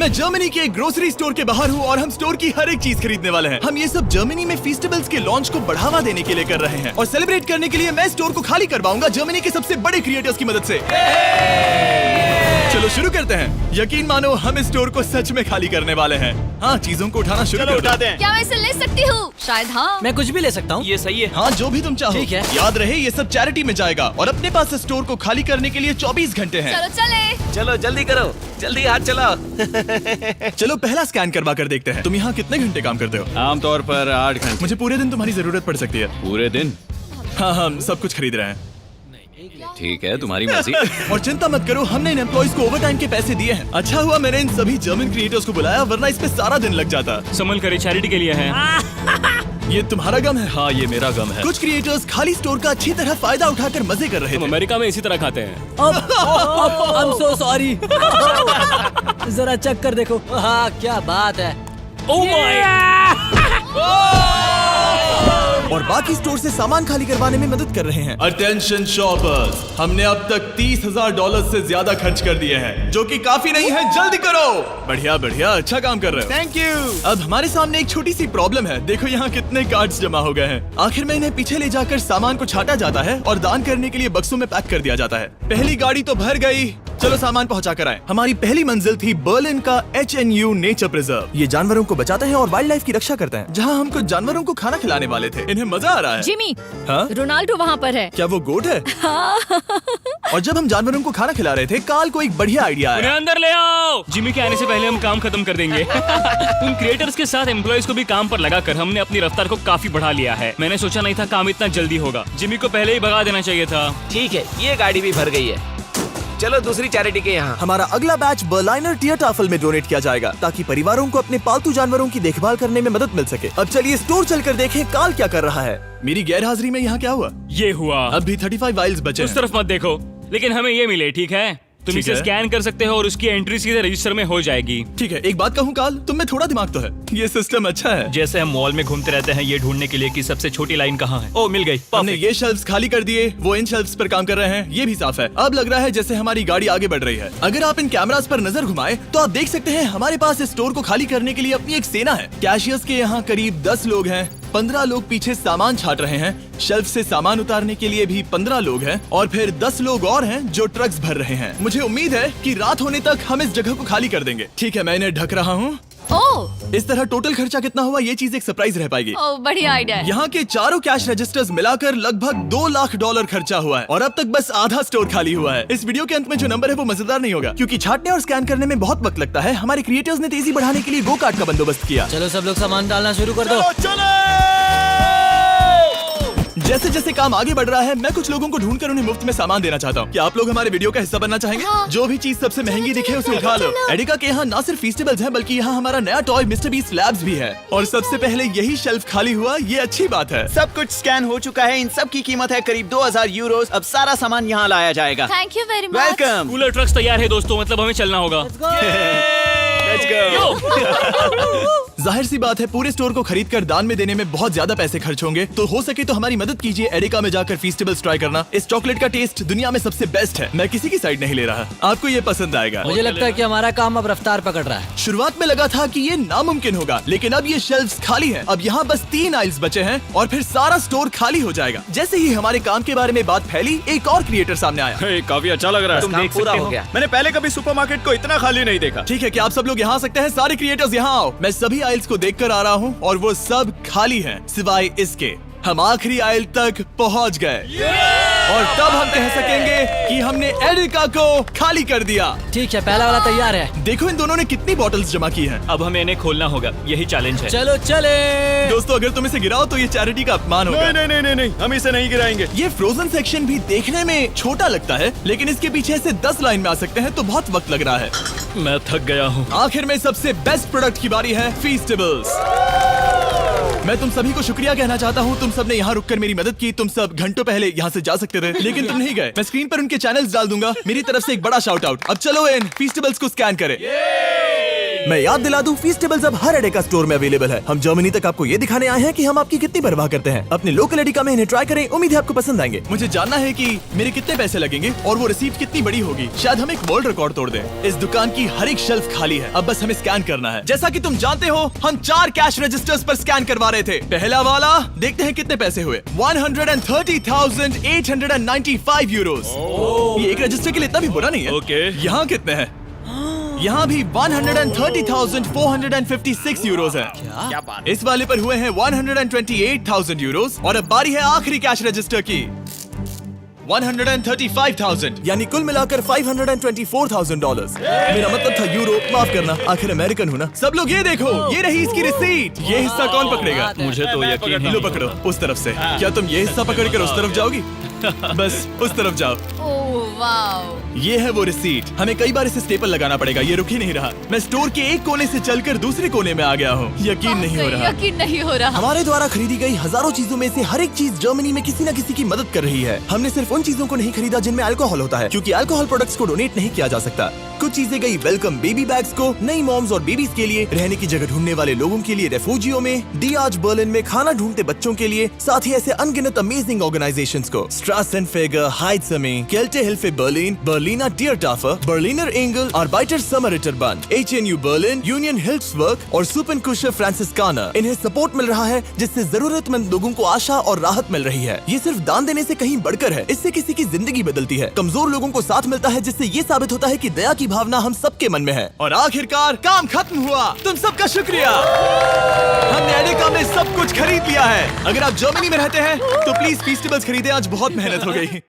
मैं जर्मनी के एक ग्रोसरी स्टोर के बाहर हूँ और हम स्टोर की हर एक चीज खरीदने वाले हैं। हम ये सब जर्मनी में फेस्टिवल्स के लॉन्च को बढ़ावा देने के लिए कर रहे हैं और सेलिब्रेट करने के लिए मैं स्टोर को खाली करवाऊंगा जर्मनी के सबसे बड़े क्रिएटर्स की मदद से। चलो शुरू करते हैं। यकीन मानो हम इस स्टोर को सच में खाली करने वाले हैं। हाँ, चीजों को उठाना शुरू कर दें। क्या मैं इसे ले सकती हूँ? शायद हाँ। मैं कुछ भी ले सकता हूँ। ये सही है। हाँ, जो भी तुम चाहो। ठीक है। याद रहे ये सब चैरिटी में जाएगा और अपने पास स्टोर को खाली करने के लिए 24 घंटे हैं। चलो चले। चलो जल्दी करो, जल्दी हाथ चलाओ। चलो पहला स्कैन करवा कर देखते हैं। तुम यहाँ कितने घंटे काम करते हो? आमतौर पर 8 घंटे। मुझे पूरे दिन तुम्हारी जरूरत पड़ सकती है। पूरे दिन? हाँ, हम सब कुछ खरीद रहे हैं। ठीक है, तुम्हारी मर्जी। और चिंता मत करो, हमने इन एम्प्लॉइज को ओवरटाइम के पैसे दिए हैं। अच्छा हुआ मैंने इन सभी जर्मन क्रिएटर्स को बुलाया, वरना इस पे सारा दिन लग जाता। संभल कर चैरिटी के लिए है। ये तुम्हारा गम है? हाँ, ये मेरा गम है। कुछ क्रिएटर्स खाली स्टोर का अच्छी तरह फायदा उठाकर मजे कर रहे हम थे। अमेरिका में इसी तरह खाते हैं। I'm so sorry। जरा चेक कर देखो। हाँ, क्या बात है। Oh my! और बाकी स्टोर से सामान खाली करवाने में मदद कर रहे हैं। अटेंशन शॉपर्स, हमने अब तक $30,000 से ज्यादा खर्च कर दिए हैं, जो कि काफी नहीं है। जल्दी करो। बढ़िया बढ़िया, अच्छा काम कर रहे हो। Thank you. अब हमारे सामने एक छोटी सी प्रॉब्लम है। देखो यहाँ कितने कार्ड्स जमा हो गए हैं। आखिर में इन्हें पीछे ले जाकर सामान को छाटा जाता है और दान करने के लिए बक्सों में पैक कर दिया जाता है। पहली गाड़ी तो भर गई, चलो सामान पहुंचा कर आए। हमारी पहली मंजिल थी बर्लिन का HNU नेचर प्रिजर्व। ये जानवरों को बचाते हैं और वाइल्ड लाइफ की रक्षा करते हैं। जहाँ हम कुछ जानवरों को खाना खिलाने वाले थे। इन्हें मजा आ रहा है। जिमी, हाँ? रोनाल्डो वहाँ पर है। क्या वो गोट है? और जब हम जानवरों को खाना खिला रहे थे, काल को एक बढ़िया आइडिया उन्हें आया। अंदर ले आओ। जिमी के आने से पहले हम काम खत्म कर देंगे। उन क्रिएटर्स के साथ एम्प्लॉइज को भी काम पर लगाकर हमने अपनी रफ्तार को काफी बढ़ा लिया है। मैंने सोचा नहीं था काम इतना जल्दी होगा। जिमी को पहले ही भगा देना चाहिए था। ठीक है, ये गाड़ी भी भर गई है। चलो दूसरी चैरिटी के यहाँ। हमारा अगला बैच बर्लिनर टियरटाफल में डोनेट किया जाएगा, ताकि परिवारों को अपने पालतू जानवरों की देखभाल करने में मदद मिल सके। अब चलिए स्टोर चलकर देखें काल क्या कर रहा है। मेरी गैर हाजिरी में यहाँ क्या हुआ? ये हुआ। अब भी 35 वाइल्स बचे उस हैं। तरफ मत देखो, लेकिन हमें ये मिले। ठीक है, तुम ठीक इसे है। स्कैन कर सकते हो और उसकी एंट्री सीधे रजिस्टर में हो जाएगी। ठीक है, एक बात कहूँ काल, तुम में थोड़ा दिमाग तो है। ये सिस्टम अच्छा है। जैसे हम मॉल में घूमते रहते हैं ये ढूंढने के लिए कि सबसे छोटी लाइन कहाँ है। ओ, मिल गई। हमने Perfect। ये शेल्फ्स खाली कर दिए, वो इन शेल्फ्स पर काम कर रहे हैं। ये भी साफ है। अब लग रहा है जैसे हमारी गाड़ी आगे बढ़ रही है। अगर आप इन कैमरास पर नजर घुमाएं, तो आप देख सकते हैं हमारे पास इस स्टोर को खाली करने के लिए अपनी एक सेना है। कैशियर्स के यहाँ करीब 10 लोग हैं। 15 लोग पीछे सामान छाट रहे हैं। शेल्फ से सामान उतारने के लिए भी 15 लोग हैं और फिर 10 लोग और हैं जो ट्रक्स भर रहे हैं। मुझे उम्मीद है कि रात होने तक हम इस जगह को खाली कर देंगे। ठीक है, मैं इन्हें ढक रहा हूँ। ओह, इस तरह टोटल खर्चा कितना हुआ, ये चीज एक सरप्राइज रह पाएगी। ओह, बढ़िया आइडिया है। यहाँ के चारों कैश रजिस्टर्स मिलाकर लगभग $2 लाख खर्चा हुआ है और अब तक बस आधा स्टोर खाली हुआ है। इस वीडियो के अंत में जो नंबर है वो मजेदार नहीं होगा, क्योंकि छाटने और स्कैन करने में बहुत वक्त लगता है। हमारे क्रिएटर्स ने तेजी बढ़ाने के लिए गो कार्ट का बंदोबस्त किया। चलो सब लोग सामान डालना शुरू कर दो। जैसे जैसे काम आगे बढ़ रहा है, मैं कुछ लोगों को ढूंढकर उन्हें मुफ्त में सामान देना चाहता हूँ। क्या आप लोग हमारे वीडियो का हिस्सा बनना चाहेंगे? हाँ। जो भी चीज सबसे महंगी दिखे उसे उठा लो। एडिका के यहाँ ना सिर्फ फेस्टिवल्स हैं, बल्कि यहाँ हमारा नया टॉय मिस्टर बीस्ट लैब्स भी है। और सबसे पहले यही शेल्फ खाली हुआ, ये अच्छी बात है। सब कुछ स्कैन हो चुका है। इन सब की कीमत है करीब 2000 यूरो। अब सारा सामान यहाँ लाया जाएगा। Thank you very much. Welcome. Cooler trucks तैयार है दोस्तों, मतलब हमें चलना होगा। Let's go. जाहिर सी बात है, पूरे स्टोर को खरीद कर दान में देने में बहुत ज्यादा पैसे खर्च होंगे, तो हो सके तो हमारी मदद कीजिए। एडिका में जाकर फेस्टिवल्स ट्राई करना। इस चॉकलेट का टेस्ट दुनिया में सबसे बेस्ट है। मैं किसी की साइड नहीं ले रहा, आपको ये पसंद आएगा। मुझे लगता है कि हमारा काम अब रफ्तार पकड़ रहा है। शुरुआत में लगा था कि ये नामुमकिन होगा, लेकिन अब ये शेल्फ्स खाली हैं। अब यहाँ बस 3 आइल्स बचे हैं और फिर सारा स्टोर खाली हो जाएगा। जैसे ही हमारे काम के बारे में बात फैली, एक और क्रिएटर सामने आया। काफी अच्छा लग रहा है। काम पूरा हो गया। मैंने पहले कभी सुपरमार्केट को इतना खाली नहीं देखा। ठीक है, क्या आप सब लोग यहाँ आ सकते हैं? सारे क्रिएटर्स यहाँ आओ। मैं सभी आइल्स को देखकर आ रहा हूँ और वो सब खाली हैं, सिवाय इसके। हम आखिरी आइल तक पहुँच गए और तब हम कह सकेंगे कि हमने एडिका को खाली कर दिया। ठीक है, पहला वाला तैयार है। देखो इन दोनों ने कितनी बॉटल्स जमा की हैं। अब हमें इन्हें खोलना होगा, यही चैलेंज है। चलो चले। दोस्तों, अगर तुम इसे गिराओ तो ये चैरिटी का अपमान होगा। नहीं नहीं नहीं नहीं, हम इसे नहीं गिराएंगे। ये फ्रोजन सेक्शन भी देखने में छोटा लगता है, लेकिन इसके पीछे से 10 लाइन में आ सकते हैं, तो बहुत वक्त लग रहा है। मैं थक गया हूँ। आखिर में सबसे बेस्ट प्रोडक्ट की बारी है, फेस्टिवल्स। मैं तुम सभी को शुक्रिया कहना चाहता हूँ। तुम सब ने यहाँ रुककर मेरी मदद की। तुम सब घंटों पहले यहाँ से जा सकते थे, लेकिन तुम नहीं गए। मैं स्क्रीन पर उनके चैनल्स डाल दूंगा। मेरी तरफ से एक बड़ा शाउट आउट। अब चलो इन फेस्टिवल्स को स्कैन करें। मैं याद दिला दूं, फीस्टेबल्स अब हर एडेका स्टोर में अवेलेबल है। हम जर्मनी तक आपको ये दिखाने आए हैं कि हम आपकी कितनी परवाह करते हैं। अपने लोकल एडेका में इन्हें ट्राई करें, उम्मीद है आपको पसंद आएंगे। मुझे जानना है कि मेरे कितने पैसे लगेंगे और वो रिसीप्ट कितनी बड़ी होगी। शायद हम एक वर्ल्ड रिकॉर्ड तोड़ दें। इस दुकान की हर एक शेल्फ खाली है, अब बस हमें स्कैन करना है। जैसा कि तुम जानते हो, हम 4 कैश रजिस्टर्स पर स्कैन करवा रहे थे। पहला वाला, देखते हैं कितने पैसे हुए। 130,895 यूरोस। ये एक रजिस्टर के लिए इतना भी बुरा नहीं है। ओके। यहाँ कितने हैं? यहाँ भी 130,456 यूरोस है। क्या बात। इस वाले पर हुए हैं 128,000 यूरोस। और अब बारी है आखिरी कैश रजिस्टर की, 135,000, यानी कुल मिलाकर $524,000। मेरा मतलब था यूरो, माफ करना, आखिर अमेरिकन हूँ ना। सब लोग ये देखो, ये रही इसकी रिसीट। ये हिस्सा कौन पकड़ेगा? मुझे तो यकीन ही लो पकड़ो, उस तरफ से। क्या तुम ये हिस्सा पकड़कर उस तरफ जाओगी? बस उस तरफ जाओ। Oh wow. ये है वो रिसीट। हमें कई बार इसे स्टेपल लगाना पड़ेगा, ये रुक ही नहीं रहा। मैं स्टोर के एक कोने से चलकर दूसरे कोने में आ गया हूँ। यकीन नहीं हो रहा। यकीन नहीं हो रहा। हमारे द्वारा खरीदी गई हजारों चीजों में से हर एक चीज जर्मनी में किसी न किसी की मदद कर रही है। हमने सिर्फ उन चीजों को नहीं खरीदा जिनमें अल्कोहल होता है, क्योंकि अल्कोहल प्रोडक्ट्स को डोनेट नहीं किया जा सकता। कुछ चीजें गई वेलकम बेबी बैग्स को, नई मॉम्स और बेबीज के लिए, रहने की जगह ढूंढने वाले लोगों के लिए रेफ्यूजियों में, डियाज बर्लिन में खाना ढूंढते बच्चों के लिए, साथ ही ऐसे अनगिनत अमेजिंग ऑर्गेनाइजेशंस को। स्ट्रासेनफेगर, हाइट्समे, Kältehilfe Berlin, Berliner Tiertafel, Berliner Engel, Arbeiter Samariterbund, HNU Berlin, Union हिल्फ्सबर्ग और सुपनकुशर फ्रांसिस्काना। इन्हें सपोर्ट मिल रहा है, जिससे जरूरतमंद लोगों को आशा और राहत मिल रही है। ये सिर्फ दान देने से कहीं बढ़कर है, इससे किसी की जिंदगी बदलती है। कमजोर लोगों को साथ मिलता है, जिससे ये साबित होता है कि दया की भावना हम सबके मन में है। और आखिरकार काम खत्म हुआ। तुम सबका शुक्रिया। हमने एडेका में सब कुछ खरीद लिया है। अगर आप जर्मनी में रहते हैं तो प्लीज फीस्टेबल्स खरीदें, आज बहुत मेहनत हो गई।